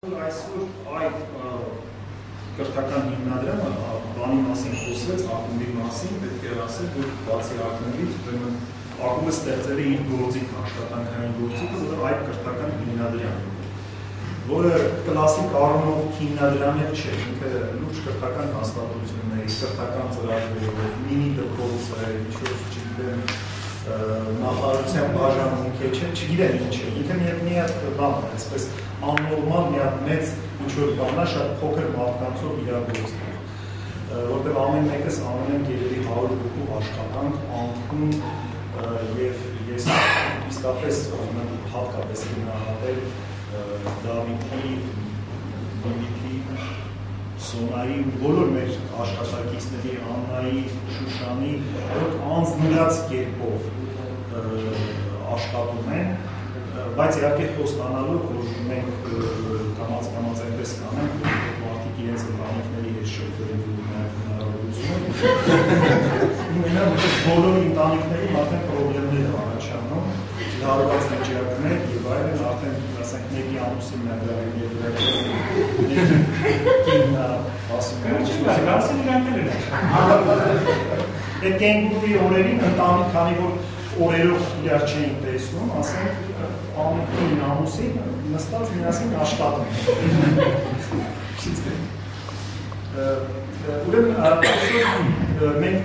Այսօր այդ կրթական հիմնադրամը բանի մասին խոսեց, ակումբի մասին, պետք է ասել, որ բացի ակումբից, ուրեմն ակումբը ստեղծել է իր գործիք, աշխատանքային գործիքը, որը այդ կրթական հիմնադրամն է, որը կլասիկ առումով հիմնադրամ չէ, ինքը լուրջ կրթական հաստատություն է, կրթական ծրագրերով, մինի դպրոց է, ինչ-որ չգիտեմ, նախարարության բաժանմունք է, չգիտեմ ինչ է, ինքը մի հատ բան է, այսպես աննորմալ մի հատ մեծ ինչ-որ բանա շատ փոքր մարդկանցով իրագործվում, որտեղ ամեն մեկս անում են գերերի 100 հոգու աշխատանք, անկում և ես իսկապես հատկապես գնահատել Դավիթի, Սոնայի ու բոլոր մեր աշխատակիցների, Աննայի, Շուշանի, որոնք անձնուրաց կերպով աշխատում են, բայց իհարկե խոստանալով, որ մենք կամաց այնպես կանենք, որ մարդիկ իրենց ընտանիքների հետ շփվելու հնարավորություն ունենան, որ բոլոր ընտանիքների արդեն պրոբլեմներ առաջանում, լարված վիճակներ և այլն արդեն ասենք մեկի ամուսինն է դրել և Այդ կենգուրուի օրերին ընտանիք, քանի որ օրերով իրար չէին տեսնում, ասենք ամուսին ամուսին նստած միասին աշխատում։ Ուրեմն մենք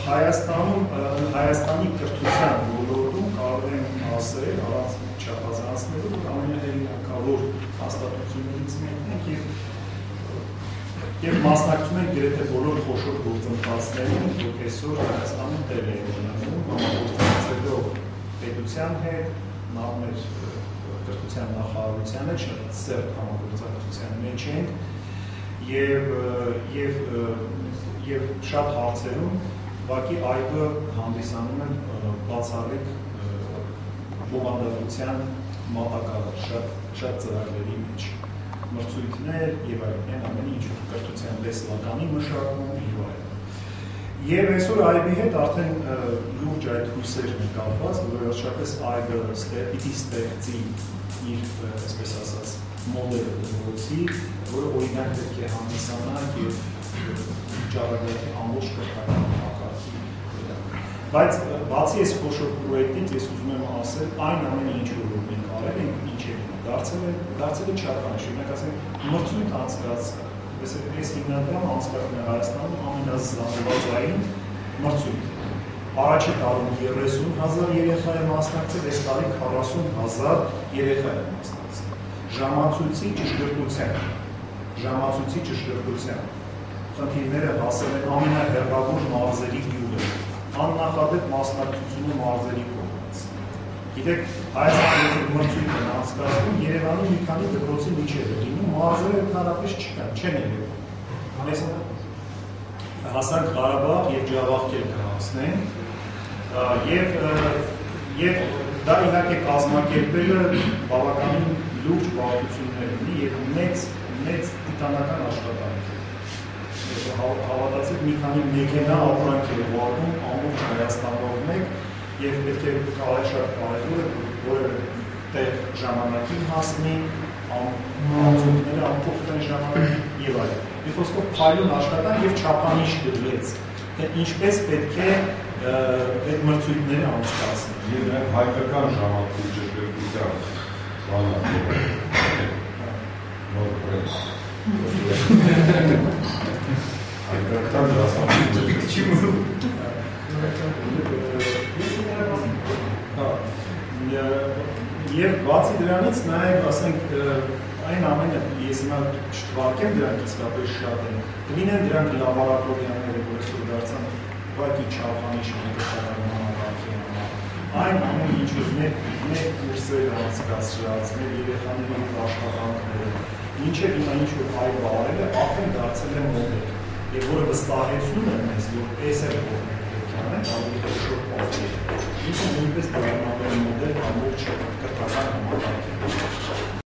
Հայաստանի կրթության ոլորտում կարող ենք ասել, առանց չափազանցնելու, որ ամենահեղինակավոր հաստատություններից մեկն ենք և մասնակցում ենք գրեթե բոլոր խոշոր գործընթացներին, որ այսօր Հայաստանում տեղ է ունենում, համագործակցելով պետության հետ, մեր կրթության նախարարության հետ շատ սերտ համագործակցության մեջ ենք և շատ հարցերում ուղղակի այգը հանդիսանում են բացառիկ բովանդակության մատակարար շատ ծրագրերի մեջ մրցույթներ և այլն ամեն ինչ կրթության լեզվականի մշակում և այլն և այսօր այգի հետ արդեն լուրջ այդ հույսերն են կապված, որ վերջապես այգը պիտի ստեղծի իր, այսպես ասած, մոդելը դպրոցի, որը օրինակ պետք է հանդիսանա և ճառագայթի ամբողջ կրթական համակարգի վրա։ Բայց բացի այս խոշոր պրոյեկտից ես ուզում եմ ասել, այն ամենը ինչ որ մենք արել ենք, ինչ է դարձել է չափանիշ, օրինակ ասենք մրցույթ անցկացրել, այս հիմնադրամը անցկացնում է Հայաստանում ամենազանգվածային մրցույթ։ Առաջի տարում 30,000 երեխա է մասնակցել, այս տարի 40,000 երեխա է մասնակցել։ Ժամացույցի ճշգրտության խնդիրները հասել են ամենահեռավոր մարզերի գյուղեր, աննախադեպ մասնակցությունը մարզերի կողմից։ Գիտեք, Հայաստանի մրցույթ են անցկացնում, Երևանի մի քանի դպրոցի միջև է լինում, մարզերը ընդհանրապես չկան, չեն ելևում։ Mēs հասանք Ղարաբաղ և Ջավախքեր կհասնենք և դա իհարկե կազմակերպելը բավականին լուրջ բարդություններ ունի և մեծ տիտանական աշխատանք է։ Հավատացեք մի քանի մեքենա ապրանք է ուղարկում ամբողջ Հայաստանով մեկ և պետք է շատ կարևոր է, որը տեղ ժամանակին հասնի, անցումները ամփոփվեն ժամանակին և այլն։ Մի խոսքով փայլուն աշխատանք և չափանիշ դրվեց, թե ինչպես պետք է այդ մրցույթները անցկացնել։ Եվ նաև հայկական ժամանակի ճշգրտության հայկական Եվ բացի դրանից նաև, ասենք, այն ամենը, ես հիմա չթվարկեմ դրանք իսկապես շատ են, կլինեն դրանք լաբորատորիաները, որ այսօր դարձան ուղղակի չափանիշ համակարգի համար, այն ամեն ինչ որ մեր կուրսեր անցկացրած, մեր երեխաների աշխատանքները, մինչև հիմա ինչ որ այլ բարել է, արդեն դարձել է մոդել, և որը վստահեցնում է մեզ, որ այս է կողմերքյանեն, ավելի խոշոր պատկեր, ինքը նույնպես դառնալու է մոդել ամբողջ կրթական համակարգի։